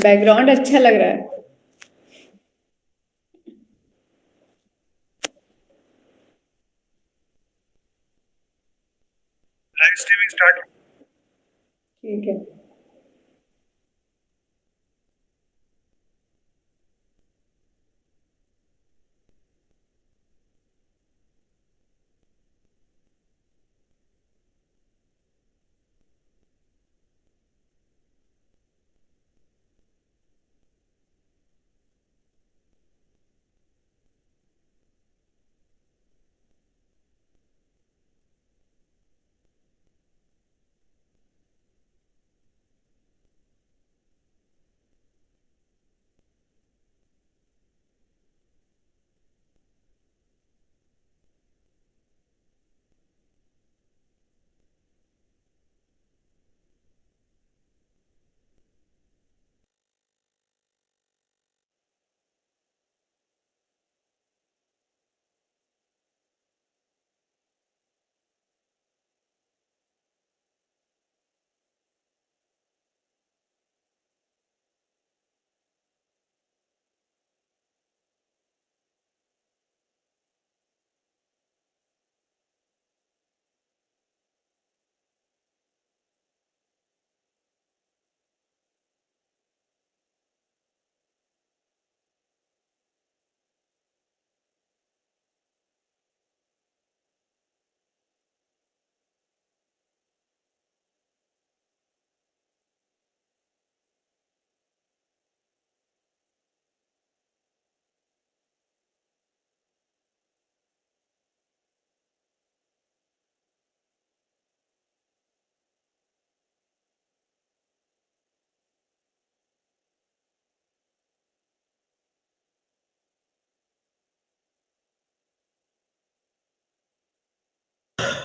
Background अच्छा लग रहा है। Live streaming start. ठीक है।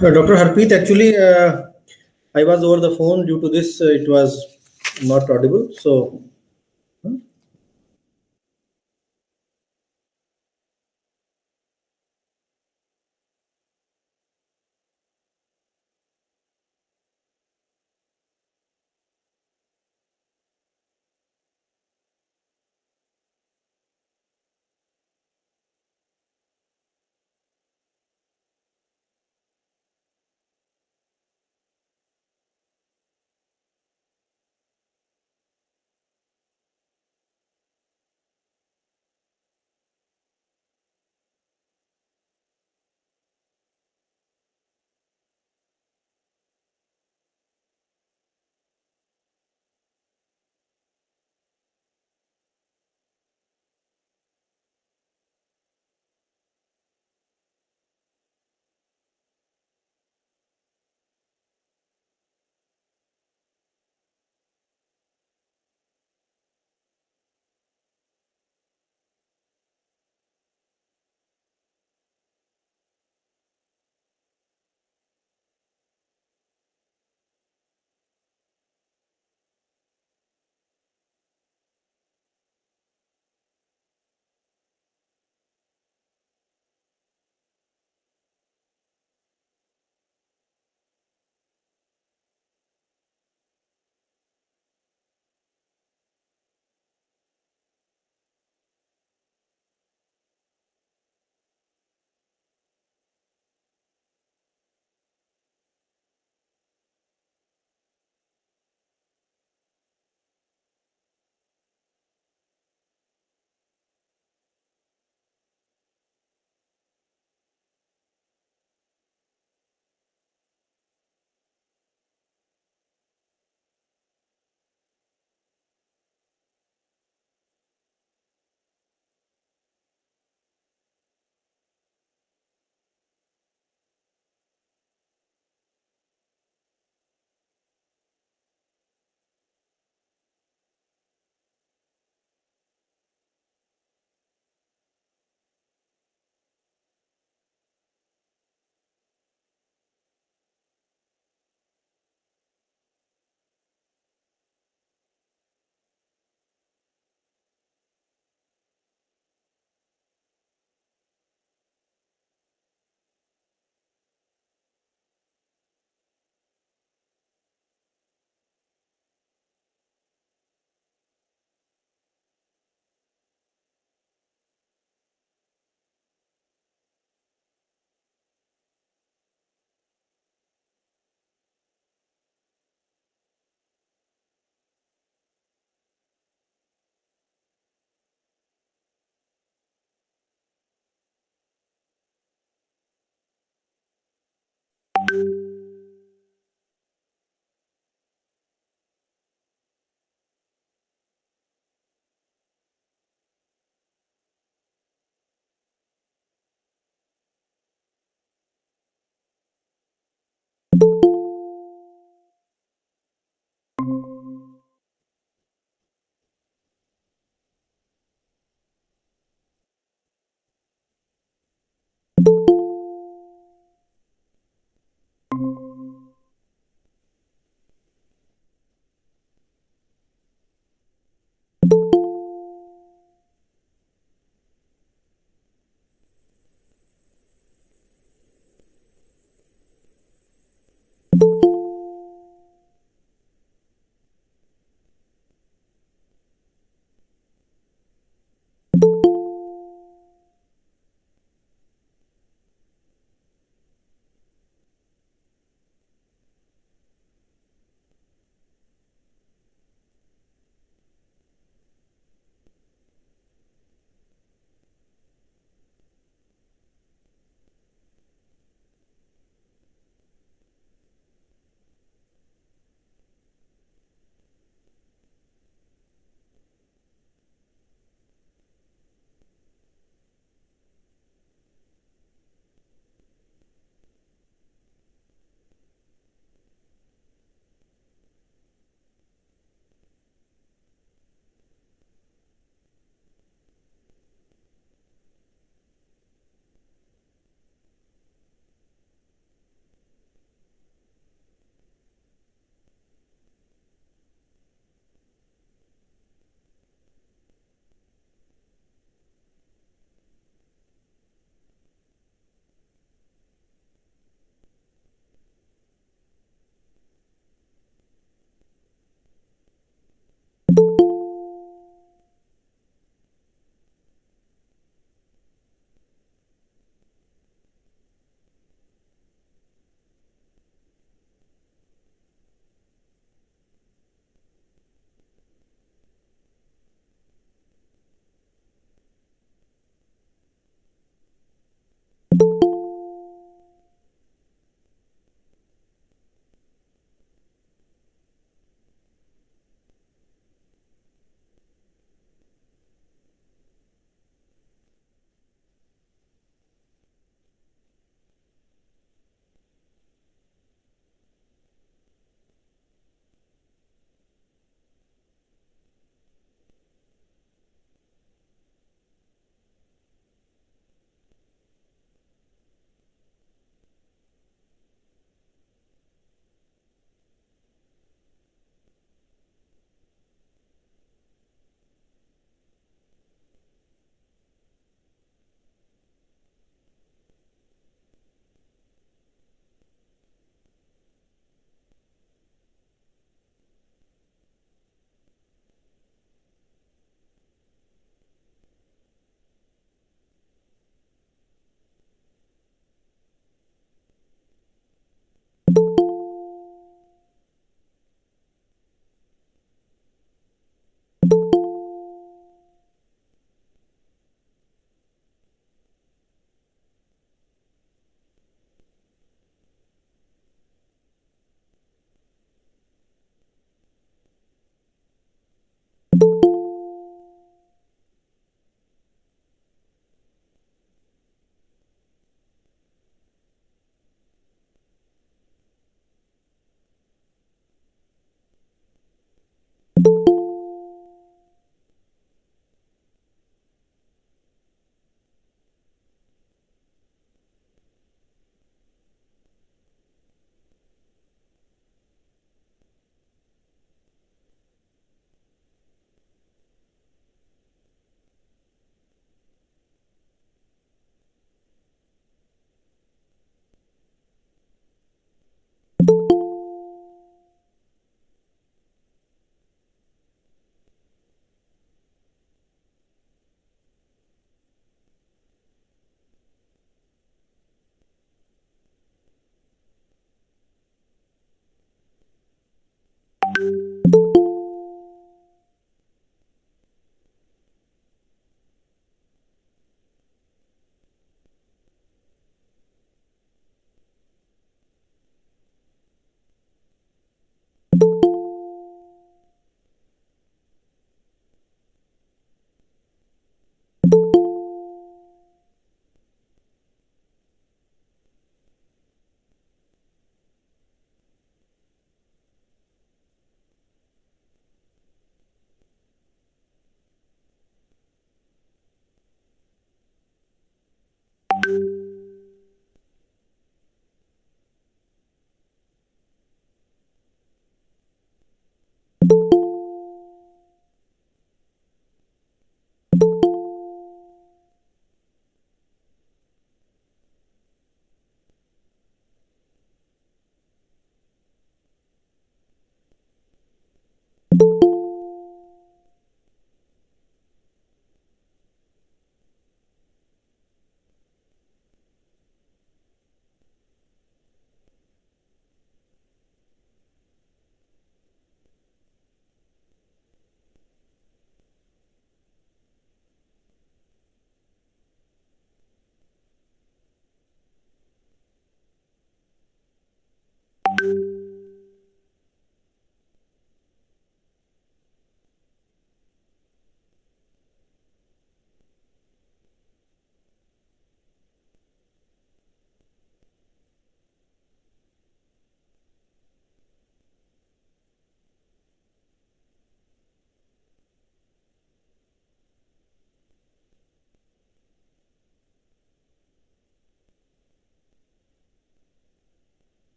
Dr. Harpreet, actually, I was over the phone. Due to this, it was not audible. So,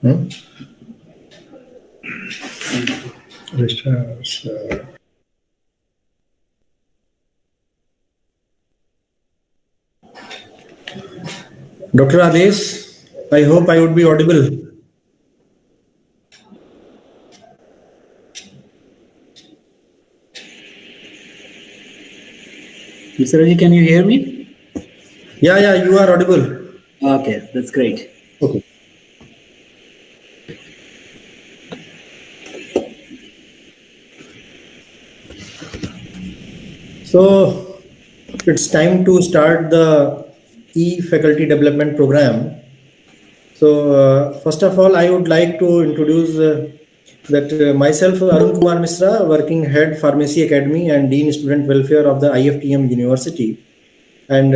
Hmm? Registrars, Dr. Ades, I hope I would be audible. Mr. Ravi, can you hear me? Yeah, you are audible. Okay, that's great. Okay. So it's time to start the E-Faculty Development Program. So first of all, I would like to introduce that myself, Arun Kumar Misra, working head Pharmacy Academy and Dean Student Welfare of the IFTM University. And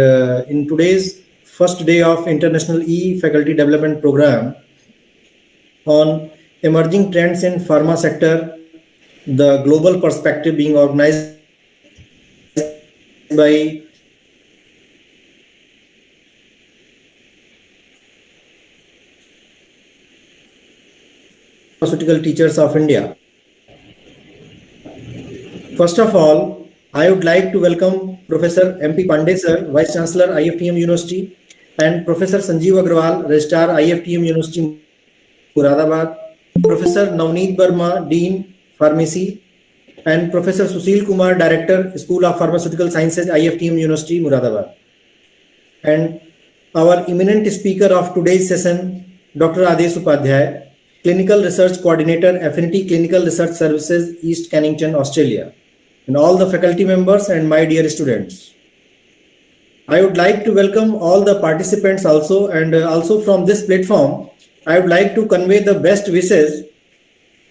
in today's first day of International E-Faculty Development Program on emerging trends in pharma sector, the global perspective being organized by Pharmaceutical Teachers of India. First of all, I would like to welcome Professor MP Pandey sir, Vice Chancellor IFTM University, and Professor Sanjeev Agrawal, Registrar IFTM University Muradabad, Professor Navneet Verma, Dean Pharmacy, and Professor Sushil Kumar, Director, School of Pharmaceutical Sciences, IFTM University Muradabad. And our eminent speaker of today's session, Dr. Ades Upadhyay, Clinical Research Coordinator, Affinity Clinical Research Services, East Cannington, Australia, and all the faculty members and my dear students. I would like to welcome all the participants also, and also from this platform, I would like to convey the best wishes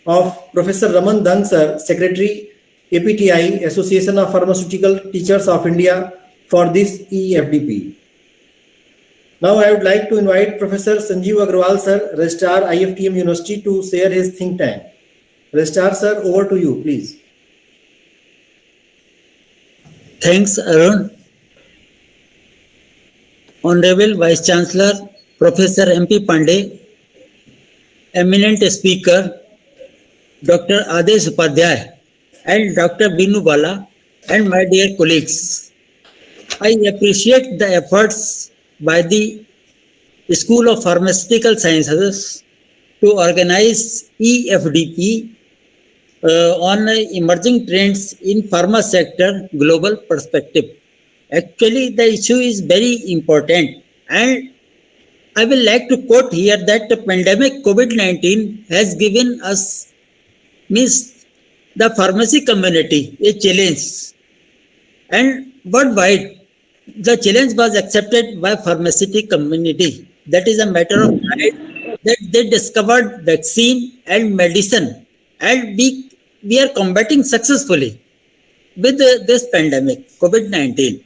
of Professor Raman Dan sir, Secretary, APTI, Association of Pharmaceutical Teachers of India, for this E-Fdp. Now I would like to invite Professor Sanjeev Agrawal sir, Registrar IFTM University, to share his think tank. Registrar sir, over to you, please. Thanks, Arun. Honorable Vice Chancellor, Professor MP Pandey, eminent speaker, Dr. Ades Upadhyay, and Dr. Binu Bala, and my dear colleagues. I appreciate the efforts by the School of Pharmaceutical Sciences to organize E-Fdp on emerging trends in pharma sector global perspective. Actually, the issue is very important, and I will like to quote here that the pandemic COVID-19 has given us, means the pharmacy community, a challenge And worldwide, the challenge was accepted by pharmaceutical community. That is a matter of pride that they discovered vaccine and medicine, and we are combating successfully with this pandemic, COVID-19.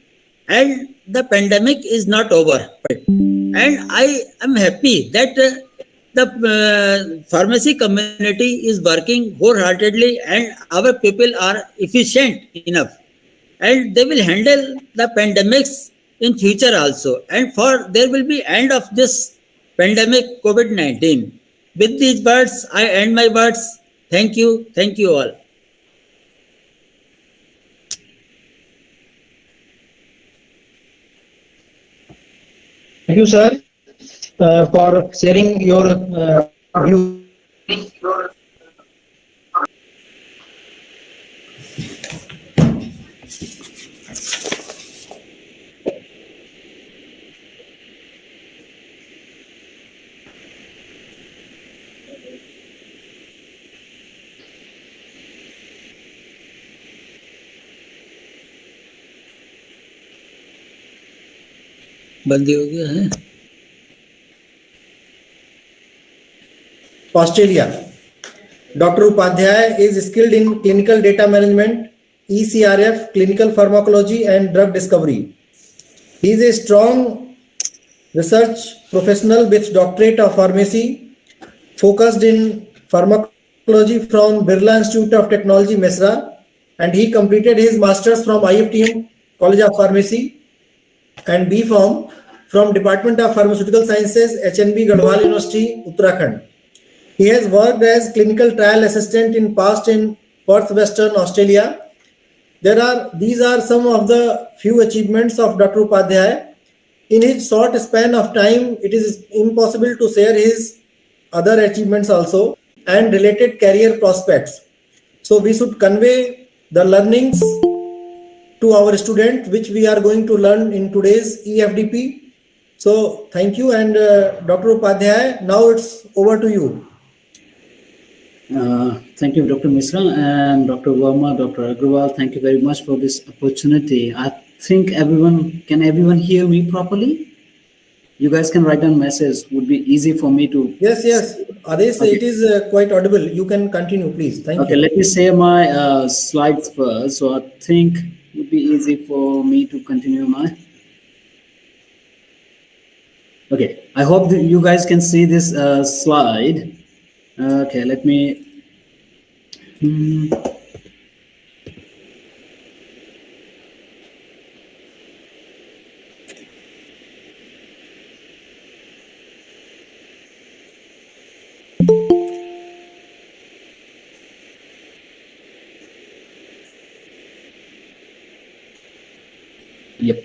And the pandemic is not over. And I am happy that the pharmacy community is working wholeheartedly and our people are efficient enough. And they will handle the pandemics in future also. And for there will be end of this pandemic COVID-19. With these words, I end my words. Thank you. Thank you all. Thank you, sir, for sharing your view. बंदी हो गया है Australia. Dr. Upadhyay is skilled in clinical data management, ECRF, clinical pharmacology, and drug discovery. He is a strong research professional with doctorate of pharmacy, focused in pharmacology from Birla Institute of Technology, Mesra, and he completed his master's from IFTM College of Pharmacy and B Pharm from Department of Pharmaceutical Sciences, HNB Garhwal University, Uttarakhand. He has worked as clinical trial assistant in past in Perth, Western Australia. These are some of the few achievements of Dr. Upadhyay. In his short span of time, it is impossible to share his other achievements also and related career prospects. So we should convey the learnings to our student, which we are going to learn in today's E-Fdp. So thank you, and Dr. Upadhyay, now it's over to you. Thank you, Dr. Misra and Dr. Verma, Dr. Agrawal. Thank you very much for this opportunity. I think can everyone hear me properly? You guys can write down message. Would be easy for me to. Yes. Adesh, Okay. It is quite audible. You can continue, please. Thank Okay, you. let me share my slides first. So I think it would be easy for me to continue my. Okay, I hope that you guys can see this slide. Okay, let me. Yep.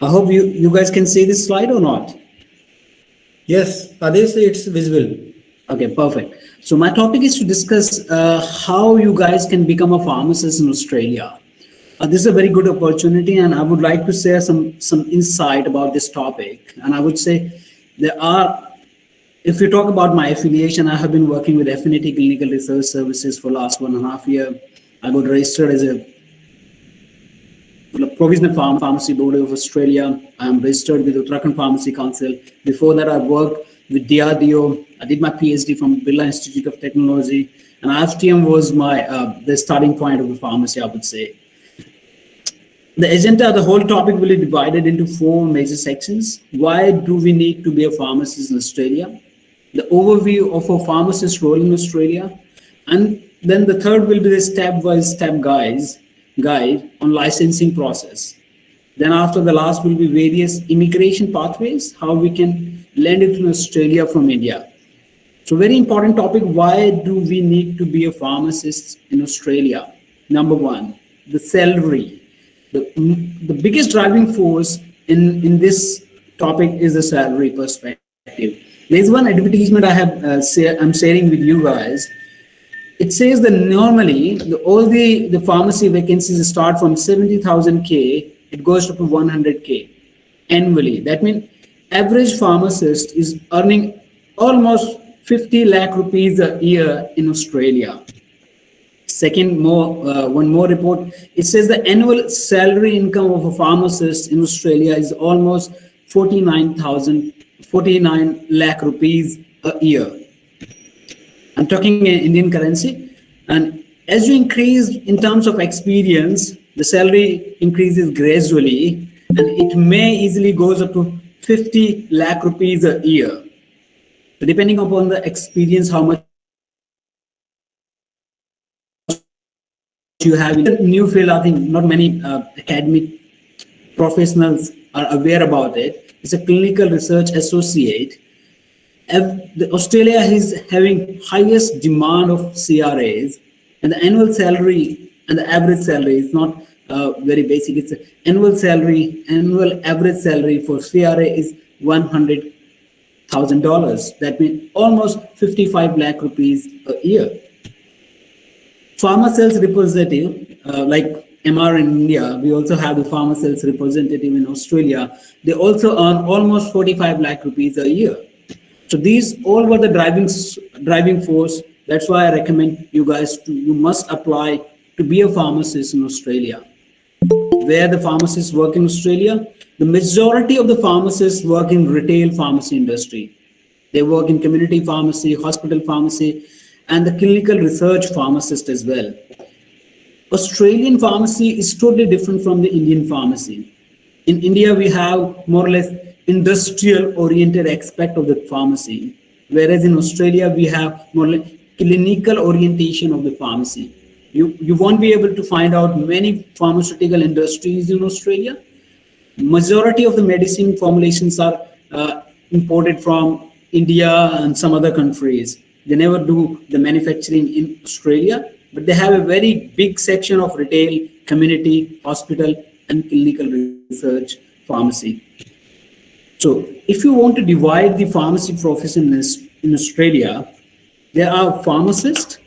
I hope you guys can see this slide or not. Yes, Adesh, it's visible. Okay, perfect. So my topic is to discuss how you guys can become a pharmacist in Australia. This is a very good opportunity, and I would like to share some insight about this topic. And I would say if you talk about my affiliation, I have been working with Affinity Clinical Research Services for last 1.5 years. I got registered as a Provisional Pharmacy Board of Australia. I am registered with Uttarakhand Pharmacy Council. Before that, I worked with DRDO. I did my PhD from Birla Institute of Technology, and IFTM was the starting point of the pharmacy, I would say. The agenda, the whole topic will be divided into 4 major sections. Why do we need to be a pharmacist in Australia? The overview of a pharmacist's role in Australia. And then the third will be the step-by-step guide on licensing process. Then after the last will be various immigration pathways, how we can land it in Australia from India. So very important topic, why do we need to be a pharmacist in Australia? Number 1, the salary. The biggest driving force in this topic is the salary perspective. There's one advertisement I'm sharing with you guys. It says that normally all the pharmacy vacancies start from 70,000 K, it goes up to 100 K annually. That means average pharmacist is earning almost 50 lakh rupees a year in Australia. Second, one more report. It says the annual salary income of a pharmacist in Australia is almost 49 lakh rupees a year. I'm talking in Indian currency. And as you increase in terms of experience, the salary increases gradually, and it may easily goes up to 50 lakh rupees a year. So depending upon the experience, how much you have in the new field. I think not many academic professionals are aware about it. It's a clinical research associate. Australia is having highest demand of CRAs, and the annual salary and the average salary is not very basic. It's annual average salary for CRA is $100,000. That means almost 55 lakh rupees a year. Pharma sales representative, like MR in India, we also have the pharma sales representative in Australia. They also earn almost 45 lakh rupees a year. So these all were the driving force. That's why I recommend you guys you must apply to be a pharmacist in Australia. Where the pharmacists work in Australia, the majority of the pharmacists work in retail pharmacy industry. They work in community pharmacy, hospital pharmacy, and the clinical research pharmacist as well. Australian pharmacy is totally different from the Indian pharmacy. In India, we have more or less industrial oriented aspect of the pharmacy, whereas in Australia, we have more like clinical orientation of the pharmacy. You won't be able to find out many pharmaceutical industries in Australia. Majority of the medicine formulations are imported from India and some other countries. They never do the manufacturing in Australia, but they have a very big section of retail, community, hospital, and clinical research pharmacy. So if you want to divide the pharmacy profession in Australia, there are pharmacists,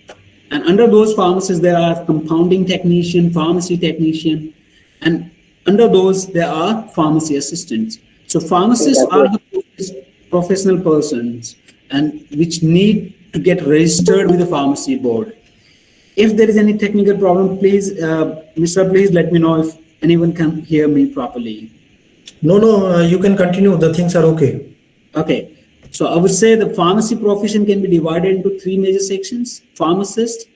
and under those pharmacists, there are compounding technician, pharmacy technician, and under those, there are pharmacy assistants. So pharmacists are the professional persons and which need to get registered with the pharmacy board. If there is any technical problem, please, Mr. Please let me know if anyone can hear me properly. No, you can continue. The things are okay. Okay. So I would say the pharmacy profession can be divided into three major sections. Pharmacist,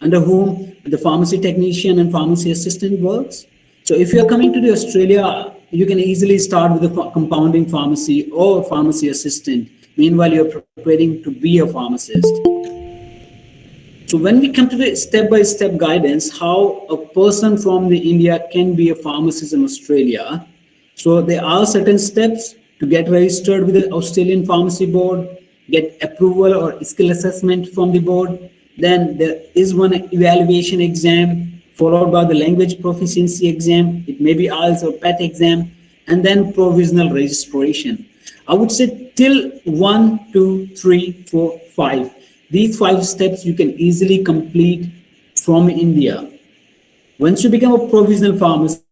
under whom the pharmacy technician and pharmacy assistant works. So if you're coming to the Australia, you can easily start with the compounding pharmacy or pharmacy assistant. Meanwhile, you're preparing to be a pharmacist. So when we come to the step-by-step guidance, how a person from the India can be a pharmacist in Australia. So there are certain steps to get registered with the Australian Pharmacy Board, get approval or skill assessment from the board. Then there is one evaluation exam, followed by the language proficiency exam. It may be IELTS or PET exam, and then provisional registration. I would say till 1, 2, 3, 4, 5. These 5 steps you can easily complete from India. Once you become a provisional pharmacist,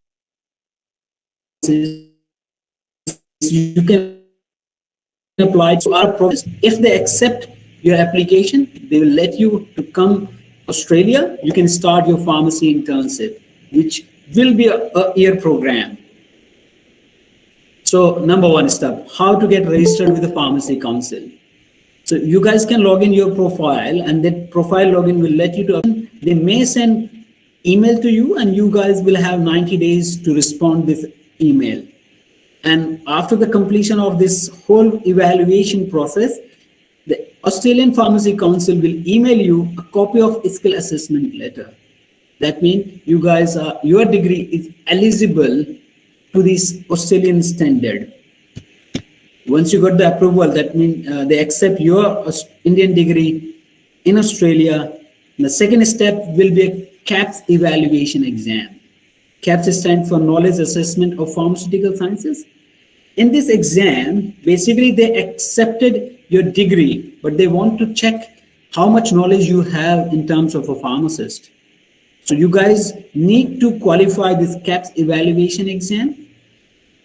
you can apply to our process. If they accept your application, they will let you to come Australia. You can start your pharmacy internship, which will be a year program. So number 1 step, how to get registered with the Pharmacy Council. So you guys can log in your profile, and that profile login will let you to, they may send email to you, and you guys will have 90 days to respond this email. And after the completion of this whole evaluation process, the Australian Pharmacy Council will email you a copy of skill assessment letter. That means you guys are, your degree is eligible to this Australian standard. Once you got the approval, that means they accept your Indian degree in Australia. The second step will be a CAPS evaluation exam. CAPS stands for Knowledge Assessment of Pharmaceutical Sciences. In this exam, basically they accepted your degree, but they want to check how much knowledge you have in terms of a pharmacist. So you guys need to qualify this CAPS evaluation exam.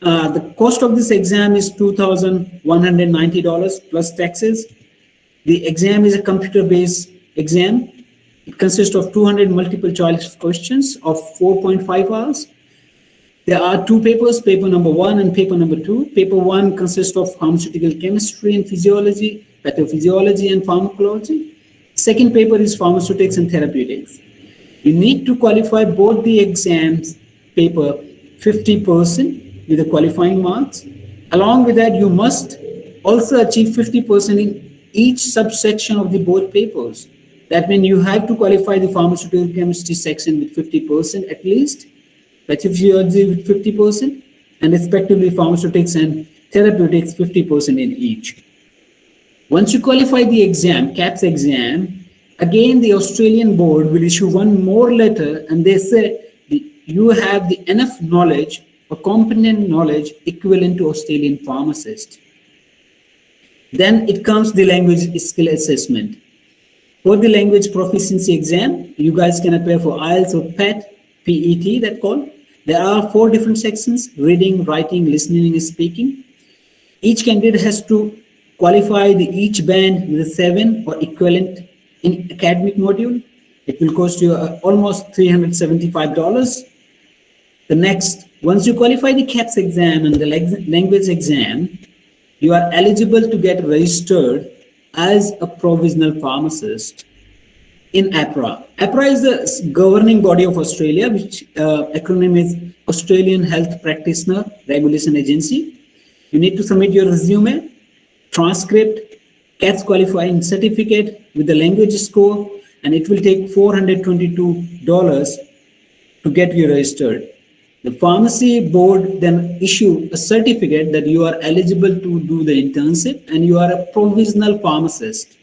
The cost of this exam is $2,190 plus taxes. The exam is a computer-based exam. It consists of 200 multiple choice questions of 4.5 hours. There are two papers, paper number 1 and paper number 2. Paper 1 consists of pharmaceutical chemistry and physiology, pathophysiology and pharmacology. Second paper is pharmaceutics and therapeutics. You need to qualify both the exams paper 50% with the qualifying marks. Along with that, you must also achieve 50% in each subsection of the both papers. That means you have to qualify the pharmaceutical chemistry section with 50% at least, pathophysiology with 50%, and respectively pharmaceutics and therapeutics 50% in each. Once you qualify the exam, CAPS exam, again the Australian board will issue one more letter and they say you have the enough knowledge or competent knowledge equivalent to Australian pharmacist. Then it comes the language skill assessment. For the language proficiency exam, you guys can apply for IELTS or PET, PET that called. There are 4 different sections: reading, writing, listening, and speaking. Each candidate has to qualify the each band with a 7 or equivalent in academic module. It will cost you almost $375. The next, once you qualify the CAPS exam and the language exam, you are eligible to get registered as a provisional pharmacist in APRA. APRA is the governing body of Australia, which acronym is Australian Health Practitioner Regulation Agency. You need to submit your resume, transcript, CAPS qualifying certificate with the language score, and it will take $422 to get you registered. The pharmacy board then issue a certificate that you are eligible to do the internship and you are a provisional pharmacist.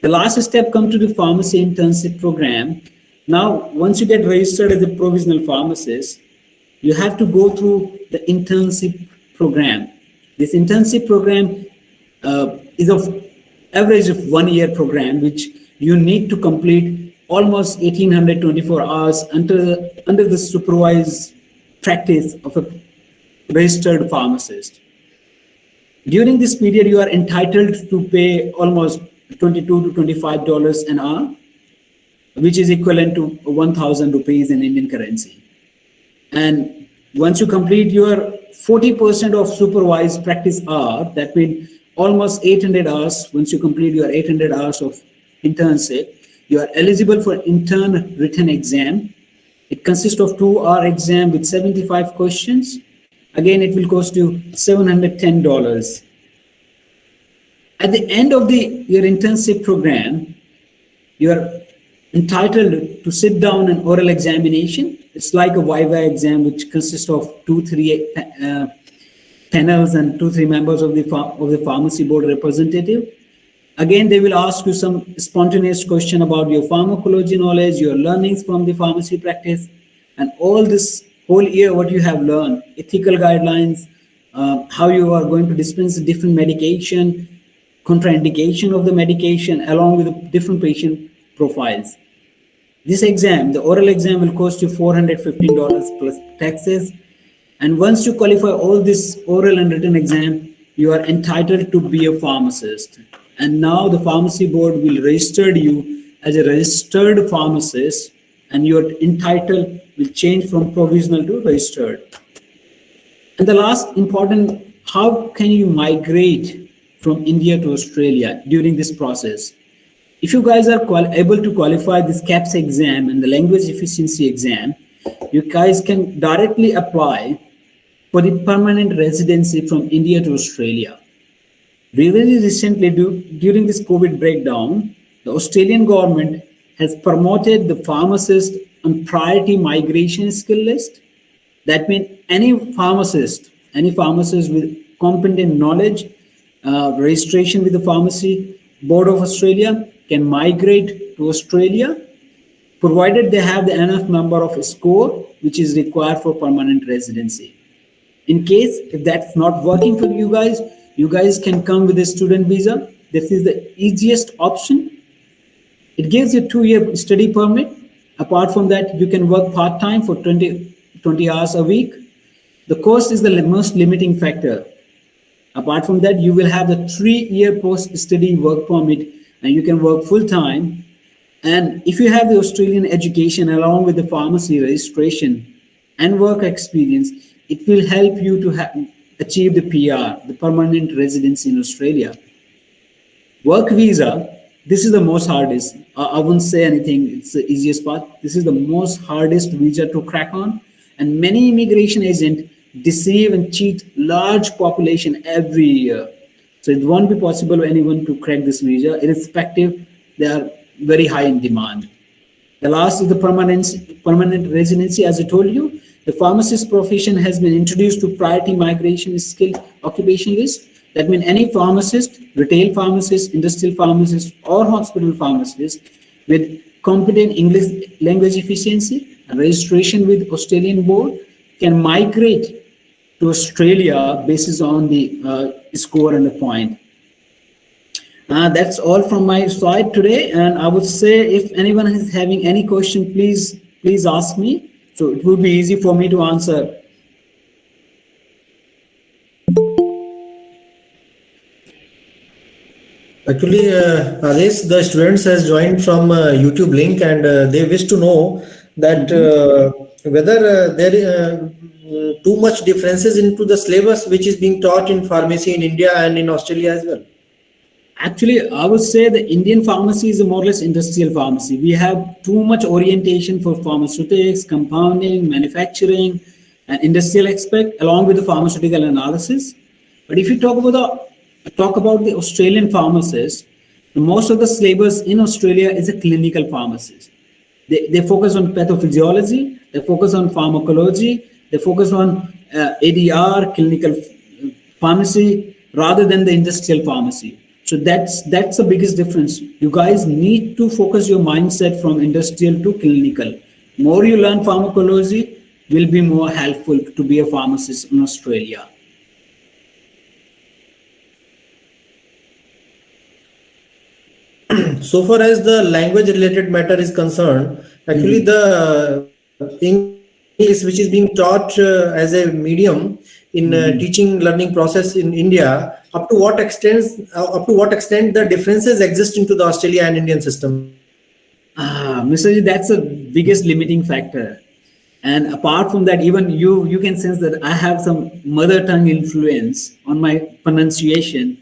The last step comes to the pharmacy internship program. Now, once you get registered as a provisional pharmacist, you have to go through the internship program. This internship program is of average of 1 year program, which you need to complete almost 1824 hours under the supervised practice of a registered pharmacist. During this period, you are entitled to pay almost $22 to $25 an hour, which is equivalent to 1,000 rupees in Indian currency. And once you complete your 40% of supervised practice hour, that means almost 800 hours. Once you complete your 800 hours of internship, you are eligible for intern written exam. It consists of 2-hour exam with 75 questions. Again, it will cost you $710. At the end of your internship program, you are entitled to sit down an oral examination. It's like a Viva exam, which consists of 2-3 panels and 2-3 members of the pharmacy board representative. Again, they will ask you some spontaneous question about your pharmacology knowledge, your learnings from the pharmacy practice, and all this whole year what you have learned, ethical guidelines, how you are going to dispense different medication, contraindication of the medication, along with the different patient profiles. This exam, the oral exam, will cost you $415 plus taxes. And once you qualify all this oral and written exam, you are entitled to be a pharmacist. And now the pharmacy board will register you as a registered pharmacist, and your entitled will change from provisional to registered. And the last important, how can you migrate from India to Australia during this process? If you guys are able to qualify this CAPS exam and the language efficiency exam, you guys can directly apply for the permanent residency from India to Australia. Very recently, during this COVID breakdown, the Australian government has promoted the pharmacist on priority migration skill list. That means any pharmacist with competent knowledge, registration with the Pharmacy Board of Australia can migrate to Australia, provided they have the enough number of score which is required for permanent residency. In case if that's not working for you guys can come with a student visa. This is the easiest option. It gives you 2-year study permit. Apart from that, you can work part-time for 20 hours a week. The cost is the most limiting factor. Apart from that, you will have the 3-year post-study work permit and you can work full-time. And if you have the Australian education along with the pharmacy registration and work experience, it will help you to achieve the PR, the permanent residency in Australia. Work visa, this is the most hardest. I wouldn't say anything, it's the easiest part. This is the most hardest visa to crack on. And many immigration agents deceive and cheat large population every year. So it won't be possible for anyone to crack this visa, irrespective, they are very high in demand. The last is the permanent residency. As I told you, the pharmacist profession has been introduced to priority migration skilled occupation list. That means any pharmacist, retail pharmacist, industrial pharmacist, or hospital pharmacist with competent English language efficiency and registration with Australian board can migrate to Australia based on the score and the point. That's all from my side today, and I would say if anyone is having any question, please ask me. So it would be easy for me to answer. Actually, Ades, the students has joined from YouTube link, and they wish to know that whether there too much differences into the syllabus which is being taught in pharmacy in India and in Australia as well. Actually, I would say the Indian pharmacy is a more or less industrial pharmacy. We have too much orientation for pharmaceutics, compounding, manufacturing, and industrial aspect, along with the pharmaceutical analysis. But if you talk about the Australian pharmacist, most of the syllabus in Australia is a clinical pharmacist. They focus on pathophysiology, they focus on pharmacology, they focus on ADR, clinical pharmacy, rather than the industrial pharmacy. So that's the biggest difference. You guys need to focus your mindset from industrial to clinical. More you learn pharmacology, will be more helpful to be a pharmacist in Australia. So far as the language related matter is concerned, actually the English which is being taught as a medium in teaching learning process in India, up to what extent the differences exist into the Australia and Indian system? Mr. Ji, that's the biggest limiting factor. And apart from that, even you can sense that I have some mother tongue influence on my pronunciation.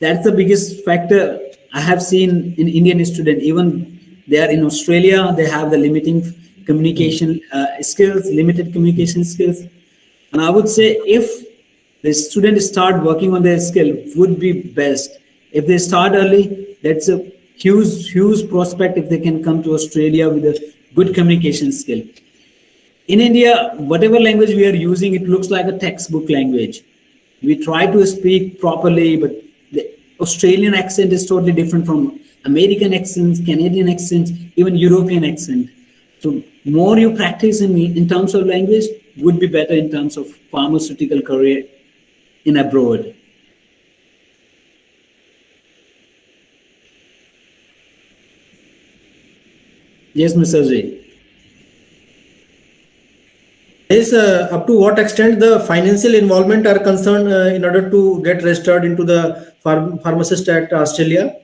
That's the biggest factor I have seen in Indian student. Even they are in Australia, they have the limiting communication skills, limited communication skills. And I would say if the students start working on their skill, would be best. If they start early, that's a huge prospect if they can come to Australia with a good communication skill. In India, whatever language we are using, it looks like a textbook language. We try to speak properly, but the Australian accent is totally different from American accents, Canadian accents, even European accent. So more you practice in terms of language would be better in terms of pharmaceutical career in abroad. Yes, Mr. J. Is up to what extent the financial involvement are concerned in order to get registered into the pharmacist at Australia?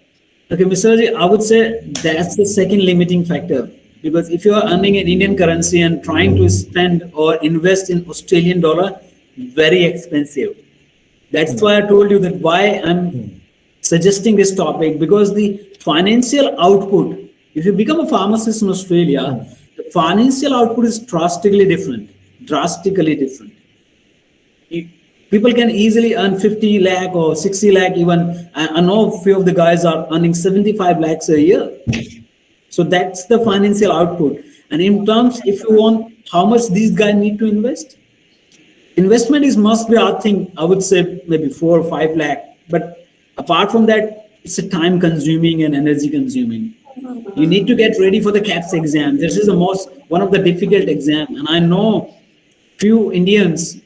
Okay, Mr. J, I would say that's the second limiting factor, because if you are earning an Indian currency and trying to spend or invest in Australian dollar, very expensive. That's why I told you that why I'm suggesting this topic, because the financial output, if you become a pharmacist in Australia, the financial output is drastically different. People can easily earn 50 lakh or 60 lakh even. I know a few of the guys are earning 75 lakhs a year. So that's the financial output. And in terms, if you want how much these guys need to invest, investment is must be, I think, I would say maybe 4 or 5 lakh. But apart from that, it's a time consuming and energy consuming. You need to get ready for the CAPS exam. This is one of the difficult exam. And I know few Indians,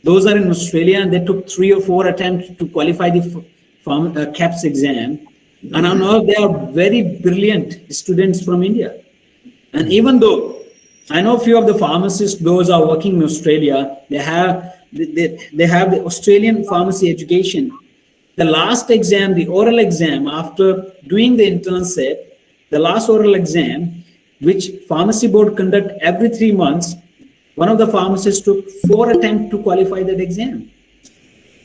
those are in Australia, and they took 3 or 4 attempts to qualify the CAPS exam. And I know they are very brilliant students from India. And even though I know few of the pharmacists, those are working in Australia, they have the Australian pharmacy education. The last exam, the oral exam, after doing the internship, the last oral exam, which pharmacy board conduct every 3 months, one of the pharmacists took 4 attempts to qualify that exam.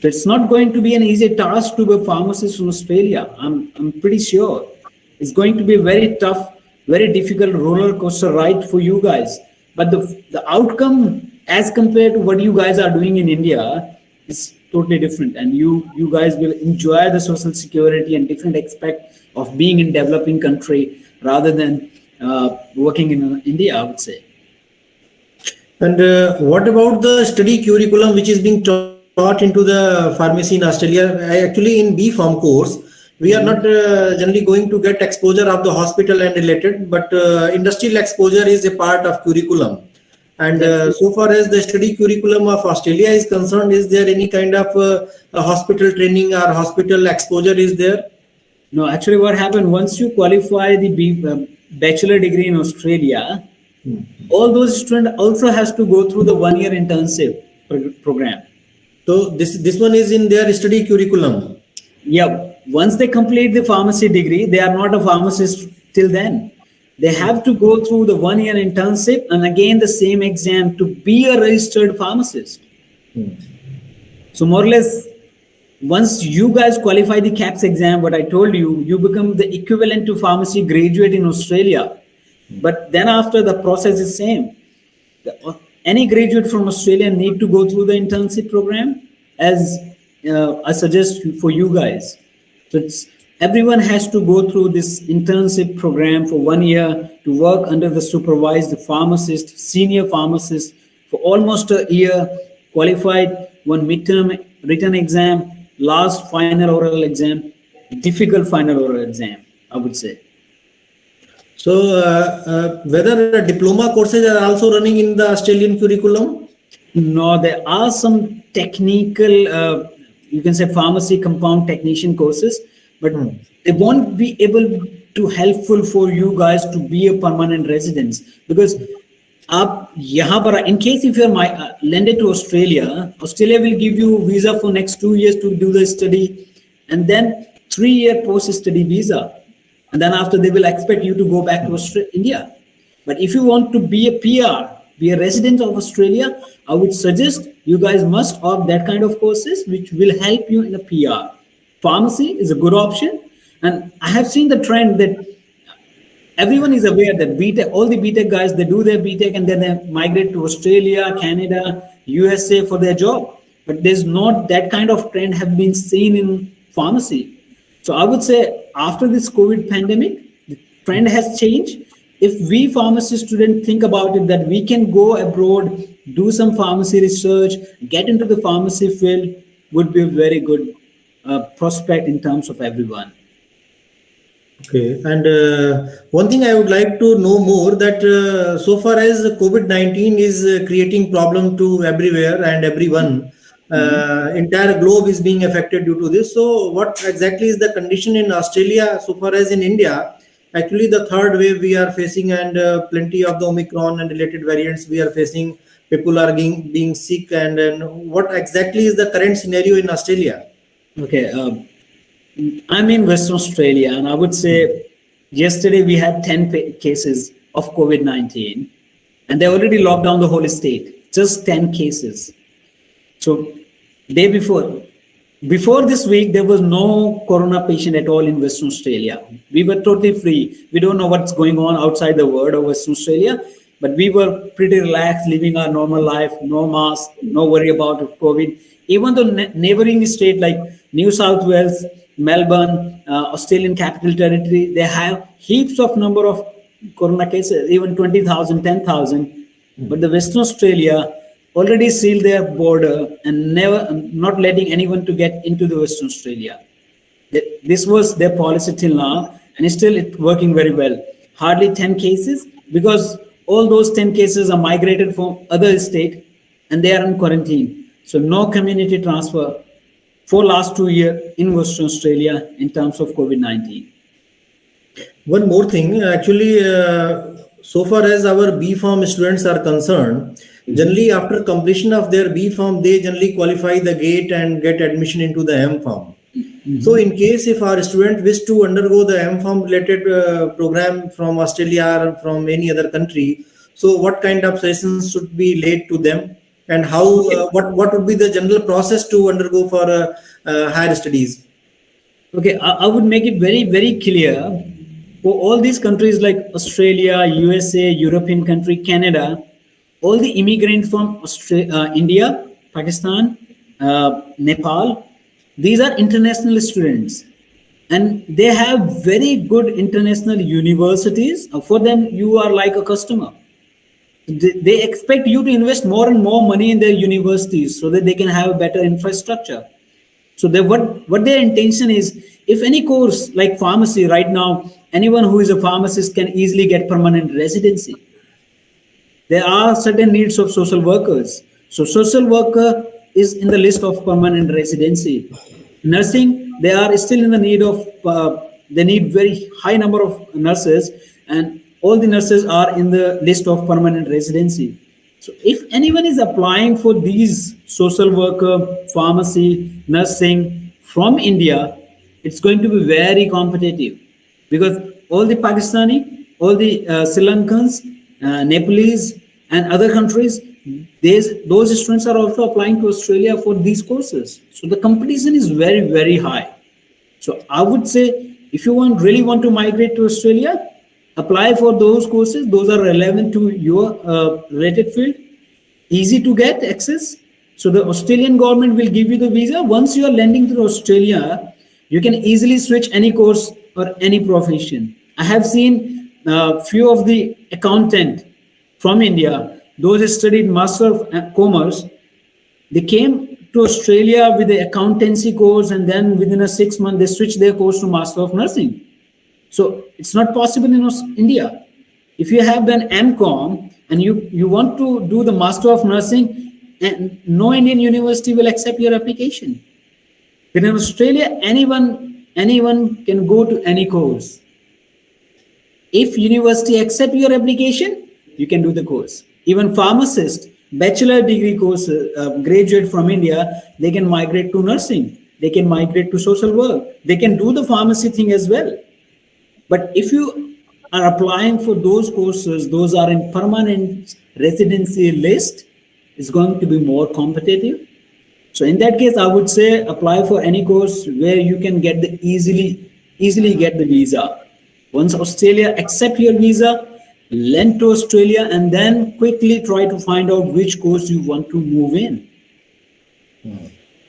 So it's not going to be an easy task to be a pharmacist in Australia. I'm pretty sure it's going to be a very tough, very difficult roller coaster ride for you guys. But the outcome as compared to what you guys are doing in India is totally different. And you guys will enjoy the social security and different aspect of being in developing country rather than working in India, I would say. And what about the study curriculum which is being taught into the pharmacy in Australia? Actually, in B.Pharm course, we are not generally going to get exposure of the hospital and related, but industrial exposure is a part of curriculum. And so far as the study curriculum of Australia is concerned, is there any kind of a hospital training or hospital exposure is there? No, actually what happened, once you qualify the bachelor degree in Australia, all those students also has to go through the 1-year internship program. So this one is in their study curriculum. Yeah, once they complete the pharmacy degree, they are not a pharmacist till then. They have to go through the 1-year internship and again the same exam to be a registered pharmacist. So more or less, once you guys qualify the CAPS exam, what I told you, you become the equivalent to pharmacy graduate in Australia. But then after, the process is same. Any graduate from Australia need to go through the internship program, as I suggest for you guys. So everyone has to go through this internship program for 1 year to work under the supervised pharmacist, senior pharmacist for almost a year, qualified, one midterm written exam, last final oral exam, difficult final oral exam, I would say. So whether diploma courses are also running in the Australian curriculum? No, there are some technical, you can say pharmacy compound technician courses, but they won't be able to helpful for you guys to be a permanent residence, because in case if you're landed to Australia will give you visa for next 2 years to do the study, and then 3-year post-study visa. And then after, they will expect you to go back to India. But if you want to be a PR, be a resident of Australia, I would suggest you guys must opt that kind of courses which will help you in a PR. Pharmacy is a good option. And I have seen the trend that everyone is aware that BTech, all the BTech guys, they do their BTech and then they migrate to Australia, Canada, USA for their job. But there's not that kind of trend have been seen in pharmacy. So I would say after this COVID pandemic, the trend has changed. If we pharmacy students think about it, that we can go abroad, do some pharmacy research, get into the pharmacy field, would be a very good prospect in terms of everyone. Okay, and one thing I would like to know more, that so far as COVID-19 is creating problem to everywhere and everyone, entire globe is being affected due to this. So what exactly is the condition in Australia so far as in India? Actually, the third wave we are facing, and plenty of the Omicron and related variants we are facing. People are being sick, and what exactly is the current scenario in Australia? Okay, I'm in Western Australia, and I would say yesterday we had 10 cases of COVID-19, and they already locked down the whole state. Just 10 cases. So day before this week, there was no corona patient at all in Western Australia. We were totally free. We don't know what's going on outside the world of Western Australia, but we were pretty relaxed, living our normal life, no mask, no worry about COVID. Even though neighboring state like New South Wales, Melbourne, Australian Capital Territory, they have heaps of number of corona cases, even 20,000, 10,000. But the Western Australia already sealed their border and not letting anyone to get into the Western Australia. This was their policy till now, and still it's working very well. Hardly 10 cases, because all those 10 cases are migrated from other state and they are in quarantine. So no community transfer for last 2 years in Western Australia in terms of COVID-19. One more thing, actually, so far as our B.Pharm students are concerned, generally after completion of their B.Pharm, they generally qualify the GATE and get admission into the M.Pharm. So in case if our student wish to undergo the M.Pharm related program from Australia or from any other country, so what kind of sessions should be laid to them, and how what would be the general process to undergo for higher studies? Okay, I would make it very, very clear for all these countries like Australia, USA, European country, Canada, all the immigrants from India, Pakistan, Nepal, these are international students and they have very good international universities. For them, you are like a customer. They expect you to invest more and more money in their universities so that they can have a better infrastructure. So what their intention is, if any course like pharmacy right now, anyone who is a pharmacist can easily get permanent residency. There are certain needs of social workers. So social worker is in the list of permanent residency. Nursing, they are still in the need of, they need very high number of nurses and all the nurses are in the list of permanent residency. So if anyone is applying for these social worker, pharmacy, nursing from India, it's going to be very competitive because all the Pakistani, all the Sri Lankans, Nepalese and other countries, those students are also applying to Australia for these courses. So the competition is very, very high. So I would say if you really want to migrate to Australia, apply for those courses. Those are relevant to your related field, easy to get access. So the Australian government will give you the visa. Once you are landing to Australia, you can easily switch any course or any profession. I have seen few of the accountant from India, those who studied Master of Commerce, they came to Australia with the accountancy course and then within a 6 month, they switched their course to Master of Nursing. So it's not possible in India. If you have done M.Com and you want to do the Master of Nursing, and no Indian university will accept your application. But in Australia, anyone can go to any course. If university accept your application, you can do the course. Even pharmacist, bachelor degree course, graduate from India, they can migrate to nursing. They can migrate to social work. They can do the pharmacy thing as well. But if you are applying for those courses, those are in permanent residency list, it's going to be more competitive. So in that case, I would say apply for any course where you can get the easily get the visa. Once Australia accept your visa, land to Australia and then quickly try to find out which course you want to move in.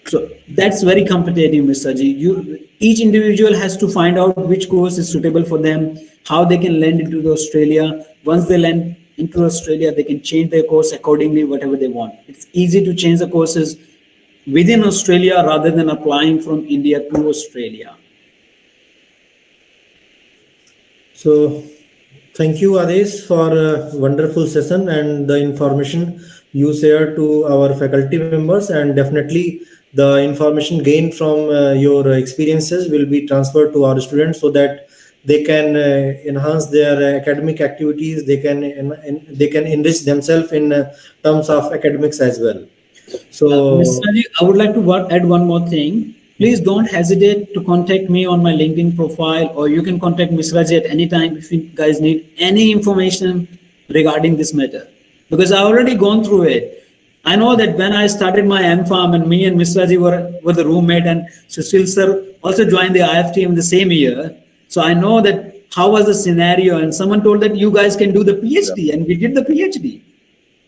So that's very competitive, Mr. Ji. Each individual has to find out which course is suitable for them, how they can land into the Australia. Once they land into Australia, they can change their course accordingly, whatever they want. It's easy to change the courses within Australia rather than applying from India to Australia. So thank you, Ades, for a wonderful session and the information you shared to our faculty members, and definitely the information gained from your experiences will be transferred to our students so that they can enhance their academic activities. They can enrich themselves in terms of academics as well. So, Mr. Raji, I would like to add one more thing. Please don't hesitate to contact me on my LinkedIn profile, or you can contact Ms. Raji at any time if you guys need any information regarding this matter. Because I already gone through it. I know that when I started my M.Pharm and me and Ms. Raji were the roommate, and Sushil sir also joined the IFTM the same year. So I know that how was the scenario, and someone told that you guys can do the PhD, and we did the PhD.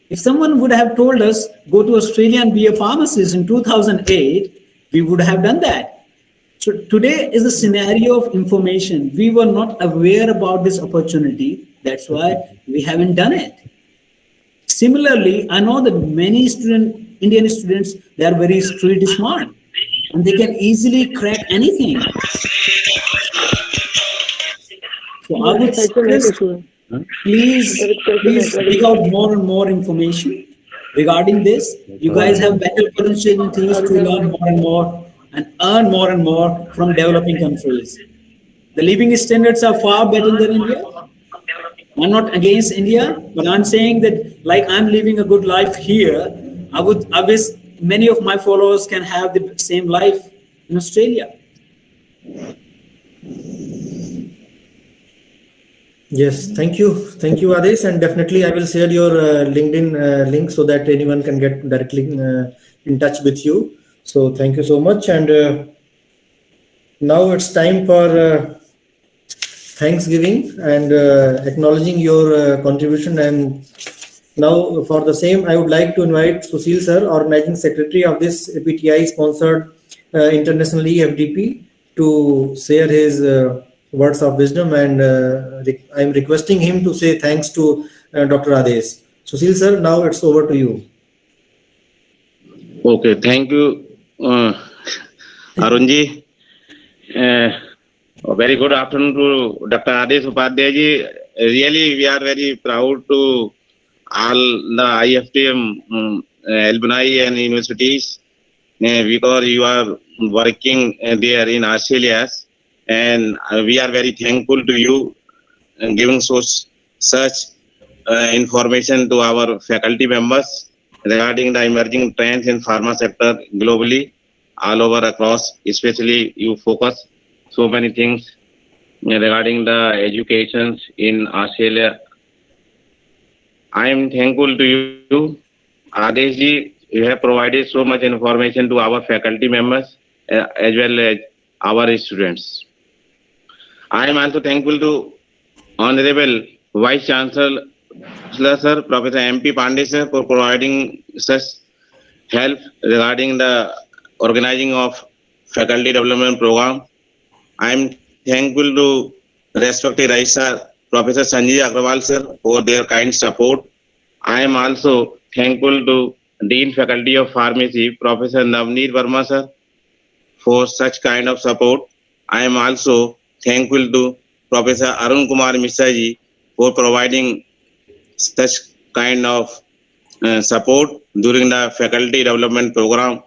If someone would have told us, go to Australia and be a pharmacist in 2008, we would have done that. So today is a scenario of information. We were not aware about this opportunity. That's why we haven't done it. Similarly, I know that many Indian students, they are very street smart and they can easily crack anything. So I would suggest, please dig out more and more information regarding this. You guys have better opportunities to learn more and more and earn more and more from developing countries. The living standards are far better than India. I'm not against India, but I'm saying that like I'm living a good life here, I wish many of my followers can have the same life in Australia. Yes, thank you. Thank you, Ades. And definitely I will share your LinkedIn link so that anyone can get directly in touch with you. So thank you so much. And now it's time for Thanksgiving and acknowledging your contribution. And now for the same, I would like to invite Sushil sir, organizing secretary of this APTI sponsored international E-Fdp, to share his words of wisdom. And I'm requesting him to say thanks to Dr. Ades. Sushil sir, now it's over to you. Okay, thank you, Arunji. A very good afternoon to Dr. Ades Upadhyay ji. Really, we are very proud to all the IFTM alumni and universities because you are working there in Australia, and we are very thankful to you giving such information to our faculty members regarding the emerging trends in pharma sector globally, all over across. Especially you focus so many things regarding the education in Australia. I am thankful to you, Adesh ji. You have provided so much information to our faculty members as well as our students. I am also thankful to Honorable Vice Chancellor Sir Professor MP Pandey sir for providing such help regarding the organizing of faculty development program. I am thankful to respected Registrar Professor Sanjeev Agrawal sir for their kind support. I am also thankful to Dean Faculty of Pharmacy Professor Navneet Verma sir for such kind of support. I am also thankful to Professor Arun Kumar Mishra ji for providing such kind of support during the faculty development program.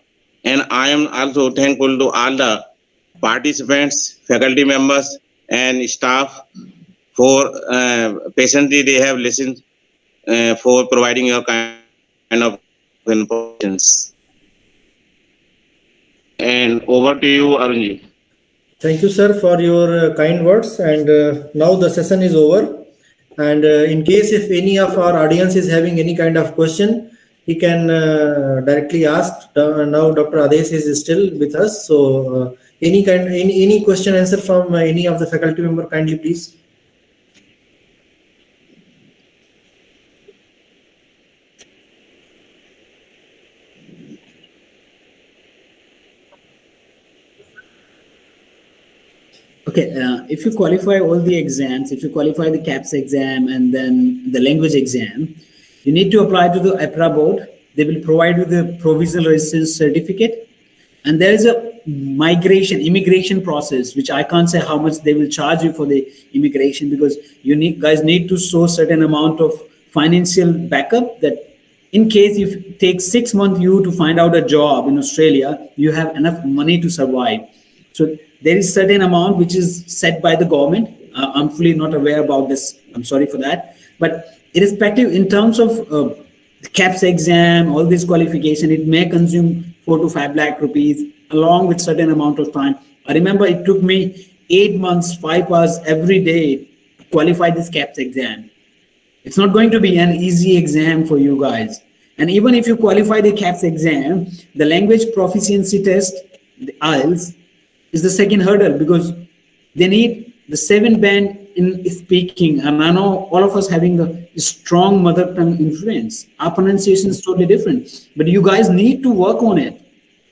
And I am also thankful to all the participants, faculty members and staff for patiently they have listened for providing your kind of information. And over to you, Arunji. Thank you, sir, for your kind words. And now the session is over. And in case if any of our audience is having any kind of question, he can directly ask. Now Dr. Ades is still with us. So any question answer from any of the faculty member, kindly please. Okay, if you qualify all the exams, if you qualify the CAPS exam and then the language exam, you need to apply to the APRA board. They will provide you the provisional residence certificate. And there is a immigration process, which I can't say how much they will charge you for the immigration, because you guys need to show certain amount of financial backup that in case if it takes 6 months you to find out a job in Australia, you have enough money to survive. So there is certain amount which is set by the government. I'm fully not aware about this. I'm sorry for that. But irrespective, in terms of CAPS exam, all this qualification, it may consume 4 to 5 lakh rupees along with certain amount of time. I remember it took me 8 months, 5 hours every day to qualify this CAPS exam. It's not going to be an easy exam for you guys. And even if you qualify the CAPS exam, the language proficiency test, the IELTS, is the second hurdle, because they need the 7 band in speaking. And I know all of us having a strong mother tongue influence. Our pronunciation is totally different, but you guys need to work on it.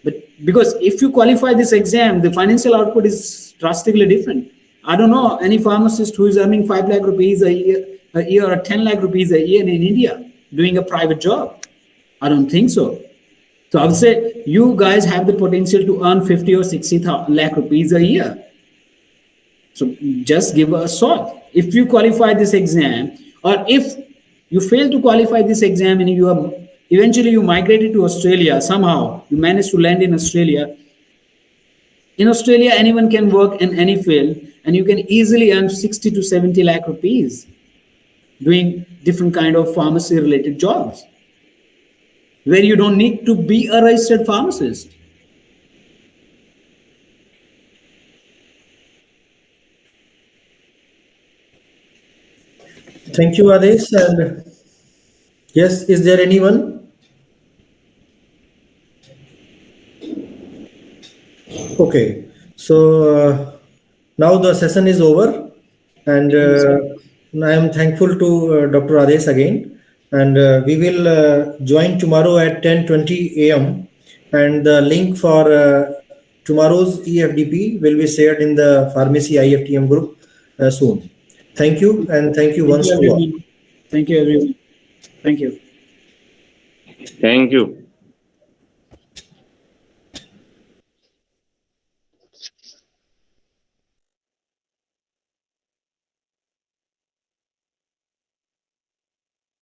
But because if you qualify this exam, the financial output is drastically different. I don't know any pharmacist who is earning 5 lakh rupees a year or 10 lakh rupees a year in India doing a private job. I don't think so. So I would say you guys have the potential to earn 50 or 60 lakh rupees a year. So just give a shot. If you qualify this exam, or if you fail to qualify this exam and eventually you migrated to Australia, somehow you managed to land in Australia. In Australia, anyone can work in any field and you can easily earn 60 to 70 lakh rupees doing different kind of pharmacy related jobs, where you don't need to be a registered pharmacist. Thank you, Ades. And yes, is there anyone? Okay. So now the session is over, and I am thankful to Dr. Ades again. And we will join tomorrow at 10:20 a.m. And the link for tomorrow's E-Fdp will be shared in the Pharmacy IFTM group soon. Thank you, and thank you once more. Thank you, everyone. Thank you. Thank you.